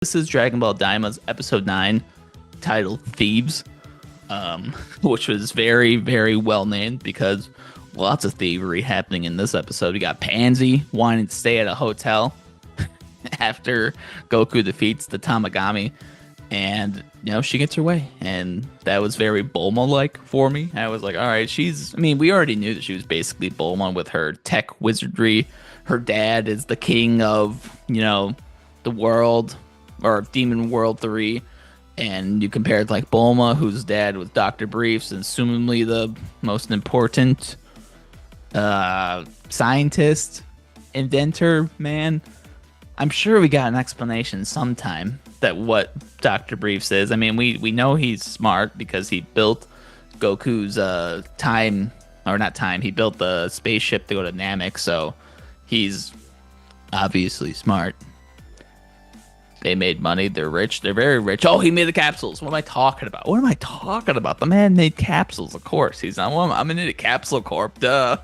This is Dragon Ball Daima's episode 9, titled Thieves, which was very, very well named because lots of thievery happening in this episode. We got Pansy wanting to stay at a hotel after Goku defeats the Tamagami, and she gets her way, and that was very Bulma-like for me. I was like, all right, we already knew that she was basically Bulma with her tech wizardry. Her dad is the king of, the world, or Demon World 3, and you compared like Bulma, whose dad was Dr. Briefs, and assumingly the most important scientist, inventor, man. I'm sure we got an explanation sometime that what Dr. Briefs is. I mean, we know he's smart because he built Goku's he built the spaceship to go to Namek, so he's obviously smart. They made money. They're rich. They're very rich. Oh, he made the capsules. What am I talking about? The man made capsules, of course. I'm an idiot. Capsule Corp. Duh.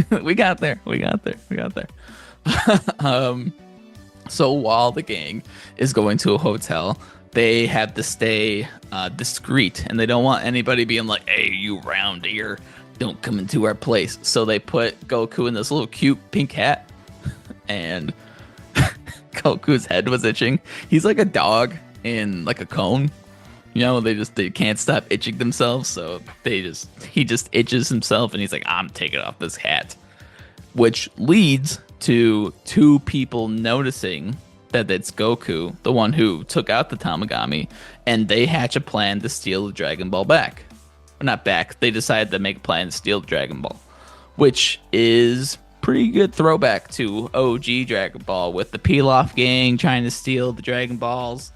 We got there. So while the gang is going to a hotel, they have to stay discreet, and they don't want anybody being like, hey, you round here, don't come into our place. So they put Goku in this little cute pink hat, and Goku's head was itching. He's like a dog in like a cone. They can't stop itching themselves, so he just itches himself, and he's like, I'm taking off this hat. Which leads to two people noticing that it's Goku, the one who took out the Tamagami, and they hatch a plan to steal the Dragon Ball back. Or not back, they decide to make a plan to steal the Dragon Ball, which is pretty good throwback to OG Dragon Ball with the Pilaf gang trying to steal the Dragon Balls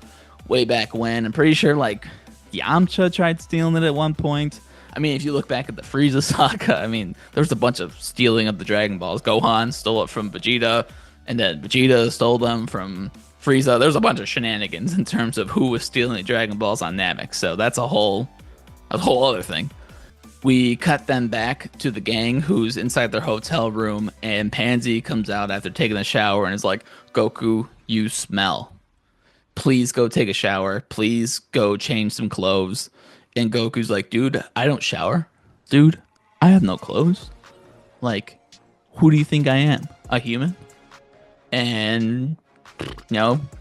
way back when. I'm pretty sure like Yamcha tried stealing it at one point. I mean, if you look back at the Frieza saga, there was a bunch of stealing of the Dragon Balls. Gohan stole it from Vegeta, and then Vegeta stole them from Frieza. There's a bunch of shenanigans in terms of who was stealing the Dragon Balls on Namek, so that's a whole other thing. We cut them back to the gang who's inside their hotel room, and Pansy comes out after taking a shower and is like, Goku, you smell. Please go take a shower. Please go change some clothes. And Goku's like, dude, I don't shower. Dude, I have no clothes. Like, who do you think I am? A human? And,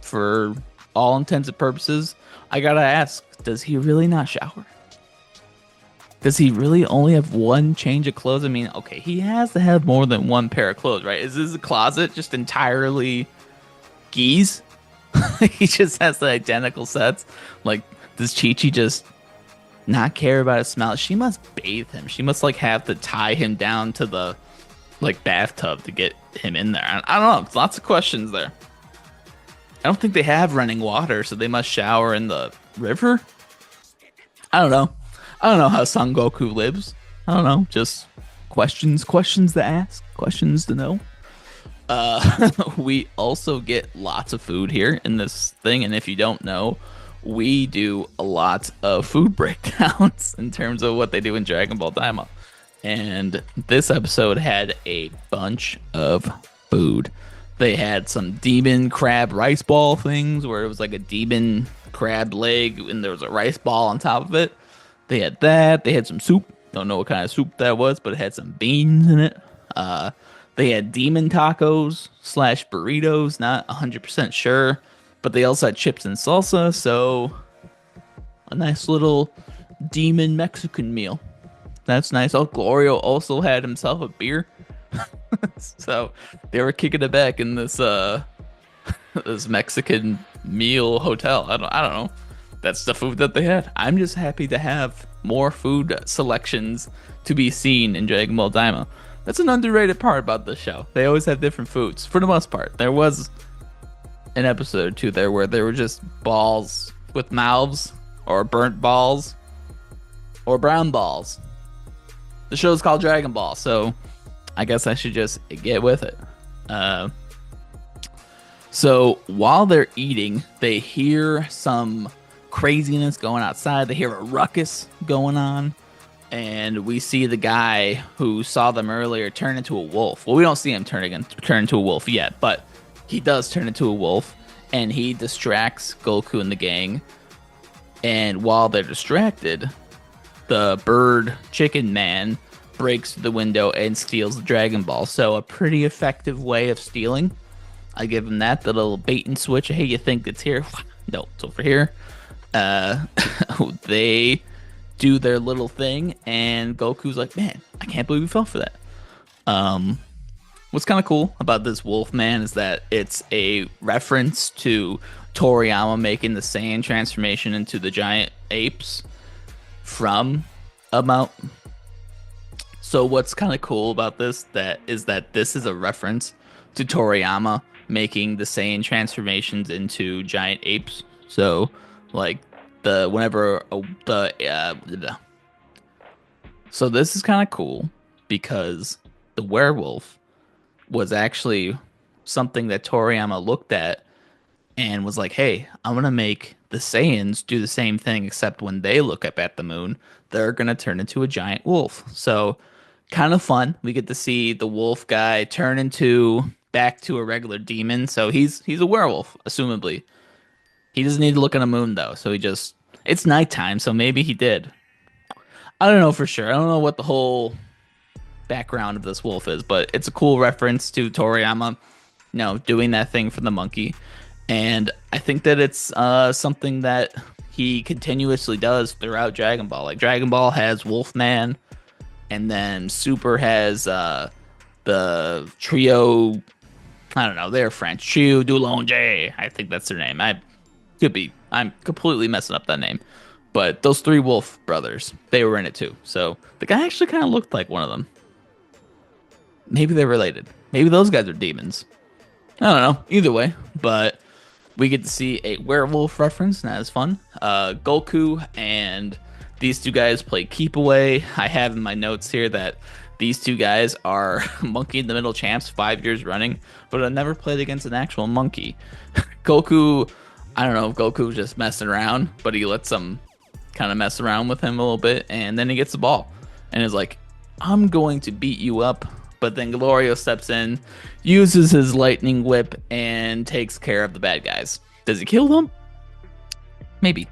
for all intents and purposes, I gotta ask, does he really not shower? Does he really only have one change of clothes? I mean, okay, he has to have more than one pair of clothes, right? Is his closet just entirely geese? He just has the identical sets? Like, does Chi-Chi just not care about his smell? She must bathe him. She must, have to tie him down to the, bathtub to get him in there. I don't know. Lots of questions there. I don't think they have running water, so they must shower in the river? I don't know. I don't know how Son Goku lives. I don't know. Just questions to ask, questions to know. We also get lots of food here in this thing, and if you don't know, we do a lot of food breakdowns in terms of what they do in Dragon Ball Daima. And this episode had a bunch of food. They had some demon crab rice ball things where it was like a demon crab leg and there was a rice ball on top of it. They had that. They had some soup. Don't know what kind of soup that was, but it had some beans in it. They had demon tacos / burritos. Not 100% sure. But they also had chips and salsa. So a nice little demon Mexican meal. That's nice. Oh, Glorio also had himself a beer. So they were kicking it back in this this Mexican meal hotel. I don't know. That's the food that they had. I'm just happy to have more food selections to be seen in Dragon Ball Daima. That's an underrated part about this show. They always have different foods, for the most part. There was an episode or two there where there were just balls with mouths, or burnt balls, or brown balls. The show's called Dragon Ball, so I guess I should just get with it. So while they're eating, they hear some craziness going outside. They hear a ruckus going on, and we see the guy who saw them earlier turn into a wolf. Well, we don't see him turn into a wolf yet, but he does turn into a wolf, and he distracts Goku and the gang. And while they're distracted, the bird chicken man breaks the window and steals the Dragon Ball. So a pretty effective way of stealing. I give him that, the little bait and switch. Hey, you think it's here? No, it's over here. Uh, they do their little thing, and Goku's like, man, I can't believe we fell for that. What's kind of cool about this wolf man is that it's a reference to Toriyama making the Saiyan transformation into the giant apes from a mount. So what's kind of cool about this that this is a reference to Toriyama making the Saiyan transformations into giant apes. So like so this is kind of cool because the werewolf was actually something that Toriyama looked at and was like, hey, I'm going to make the Saiyans do the same thing, except when they look up at the moon, they're going to turn into a giant wolf. So kind of fun. We get to see the wolf guy turn into back to a regular demon. So he's a werewolf, assumably. He doesn't need to look at a moon, though. So it's nighttime, so maybe he did. I don't know for sure. I don't know what the whole background of this wolf is, but it's a cool reference to Toriyama, doing that thing for the monkey. And I think that it's something that he continuously does throughout Dragon Ball. Like Dragon Ball has Wolfman, and then Super has the trio. I don't know. They're French. Trio du Longe. I think that's their name. I'm completely messing up that name. But those three Wolf brothers, they were in it too. So the guy actually kind of looked like one of them. Maybe they're related. Maybe those guys are demons. I don't know. Either way, but we get to see a werewolf reference, and that is fun. Goku and these two guys play Keep Away. I have in my notes here that these two guys are Monkey in the Middle champs 5 years running, but I never played against an actual monkey. Goku, I don't know if Goku was just messing around, but he lets them kind of mess around with him a little bit, and then he gets the ball and is like, I'm going to beat you up. But then Glorio steps in, uses his lightning whip, and takes care of the bad guys. Does he kill them? Maybe.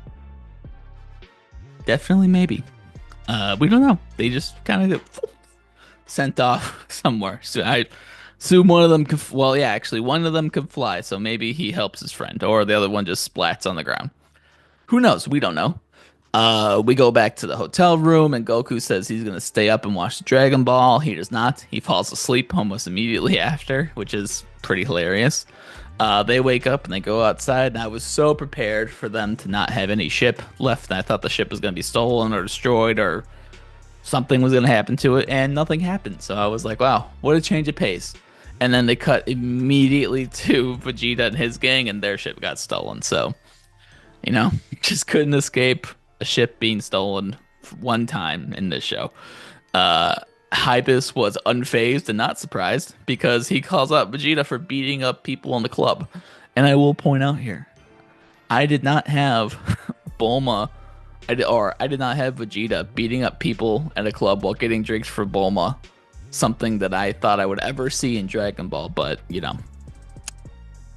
Definitely maybe. We don't know. They just kind of get sent off somewhere. So I assume one of them can... Well, yeah, actually, one of them can fly, so maybe he helps his friend. Or the other one just splats on the ground. Who knows? We don't know. We go back to the hotel room, and Goku says he's going to stay up and watch the Dragon Ball. He does not. He falls asleep almost immediately after, which is pretty hilarious. They wake up and they go outside, and I was so prepared for them to not have any ship left. And I thought the ship was going to be stolen or destroyed or something was going to happen to it, and nothing happened. So I was like, wow, what a change of pace. And then they cut immediately to Vegeta and his gang, and their ship got stolen. So, just couldn't escape a ship being stolen one time in this show. Hybis was unfazed and not surprised because he calls out Vegeta for beating up people in the club. And I will point out here, I did not have Bulma, I did not have Vegeta beating up people at a club while getting drinks for Bulma, something that I thought I would ever see in Dragon Ball, but,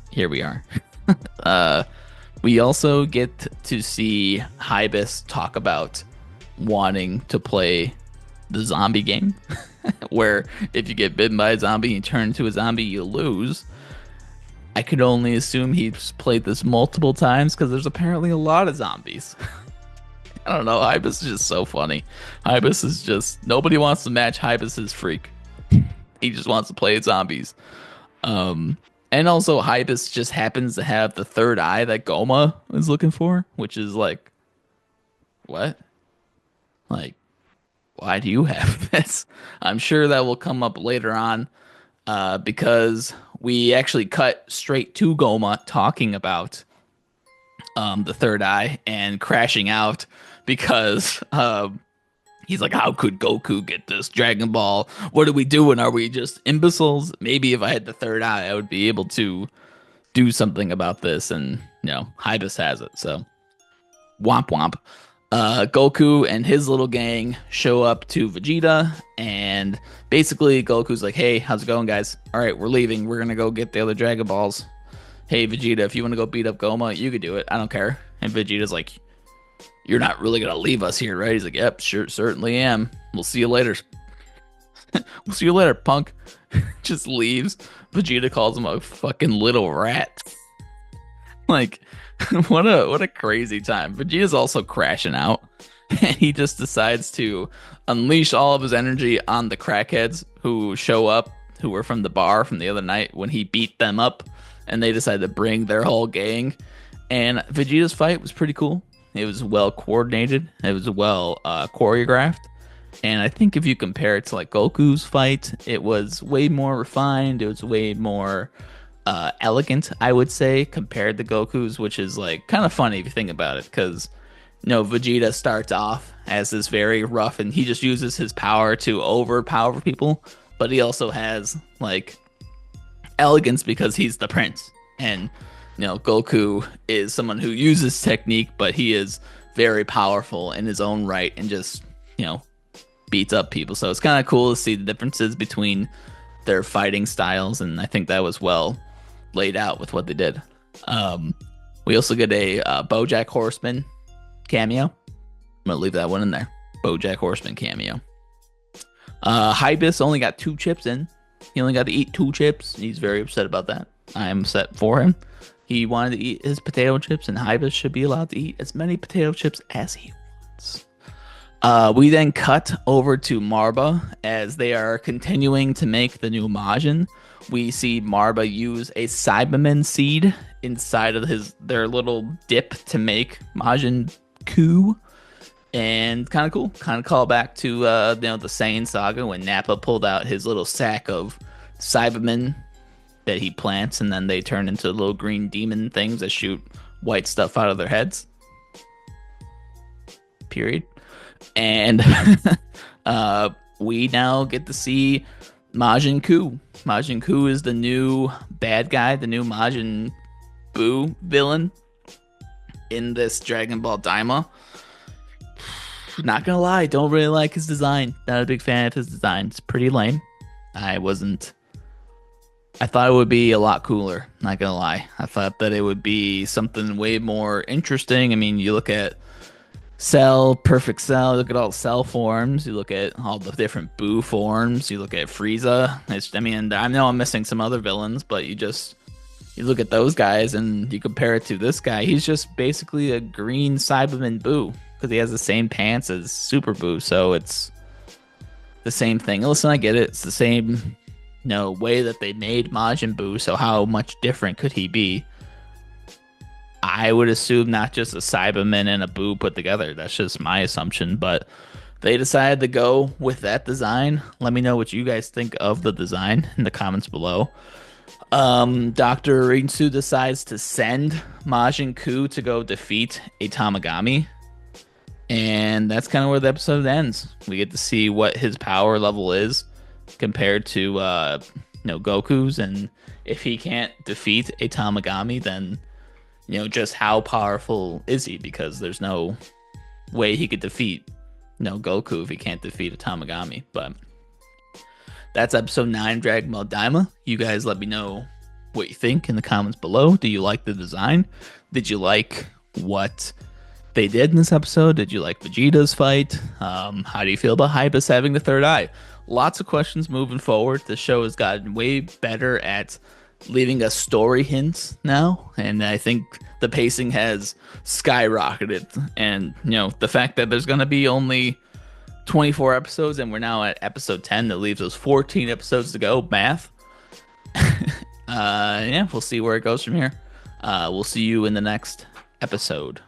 here we are. We also get to see Hybis talk about wanting to play the zombie game, where if you get bitten by a zombie and you turn into a zombie, you lose. I could only assume he's played this multiple times because there's apparently a lot of zombies. I don't know. Hybis is just so funny. Hybis is just... Nobody wants to match Hybis's freak. He just wants to play zombies. And also, Hybis just happens to have the third eye that Goma is looking for, which is like, what? Like, why do you have this? I'm sure that will come up later on, because we actually cut straight to Goma talking about the third eye and crashing out because he's like, how could Goku get this Dragon Ball? What are we doing? Are we just imbeciles? Maybe if I had the third eye, I would be able to do something about this. And, Hybis has it. So, womp womp. Goku and his little gang show up to Vegeta. And basically, Goku's like, hey, how's it going, guys? All right, we're leaving. We're going to go get the other Dragon Balls. hey Vegeta, if you want to go beat up Goma, you could do it. I don't care. And Vegeta's like, you're not really gonna leave us here, right? He's like, yep, sure, certainly am. We'll see you later. We'll see you later, punk. Just leaves. Vegeta calls him a fucking little rat. Like, what a crazy time. Vegeta's also crashing out. And he just decides to unleash all of his energy on the crackheads who show up, who were from the bar from the other night when he beat them up, and they decided to bring their whole gang. And Vegeta's fight was pretty cool. It was well coordinated. It was well choreographed. And I think if you compare it to like Goku's fight, it was way more refined. It was way more elegant, I would say, compared to Goku's, which is like kind of funny if you think about it, because Vegeta starts off as this very rough, and he just uses his power to overpower people, but he also has like elegance because he's the prince, and Goku is someone who uses technique, but he is very powerful in his own right and just beats up people. So it's kind of cool to see the differences between their fighting styles, and I think that was well laid out with what they did. We also get a BoJack Horseman cameo. I'm gonna leave that one in there. BoJack Horseman cameo. Hybis only got 2 chips in. He only got to eat 2 chips. He's very upset about that. I'm upset for him. He wanted to eat his potato chips, and Hybis should be allowed to eat as many potato chips as he wants. We then cut over to Marba as they are continuing to make the new Majin. We see Marba use a Cyberman seed inside of their little dip to make Majin Kuu, and kind of cool. Kind of call back to the Saiyan saga when Nappa pulled out his little sack of Cybermen that he plants, and then they turn into little green demon things that shoot white stuff out of their heads. Period. And we now get to see Majin Kuu. Majin Kuu is the new bad guy, the new Majin Buu villain in this Dragon Ball Daima. Not gonna lie, don't really like his design. Not a big fan of his design. It's pretty lame. I thought it would be a lot cooler, not gonna lie. I thought that it would be something way more interesting. I mean, you look at Cell, Perfect Cell, you look at all the Cell forms, you look at all the different Buu forms, you look at Frieza. I know I'm missing some other villains, but you look at those guys and you compare it to this guy. He's just basically a green Cyberman Buu because he has the same pants as Super Buu, so it's the same thing. Listen, I get it. It's the same way that they made Majin Buu, so how much different could he be? I would assume not just a Cyberman and a Buu put together. That's just my assumption, but they decided to go with that design. Let me know what you guys think of the design in the comments below. Dr. Rinsu decides to send Majin Kuu to go defeat a Tamagami, and that's kind of where the episode ends. We get to see what his power level is compared to Goku's, and if he can't defeat a Tamagami, then just how powerful is he? Because there's no way he could defeat Goku if he can't defeat a Tamagami. But that's episode 9 Dragon Ball Daima. You guys let me know what you think in the comments below. Do you like the design? Did you like what they did in this episode? Did you like Vegeta's fight? How do you feel about Hybris having the third eye? Lots of questions moving forward. The show has gotten way better at leaving us story hints now, and I think the pacing has skyrocketed. And the fact that there's going to be only 24 episodes and we're now at episode 10, that leaves us 14 episodes to go. Math. Yeah, we'll see where it goes from here. We'll see you in the next episode.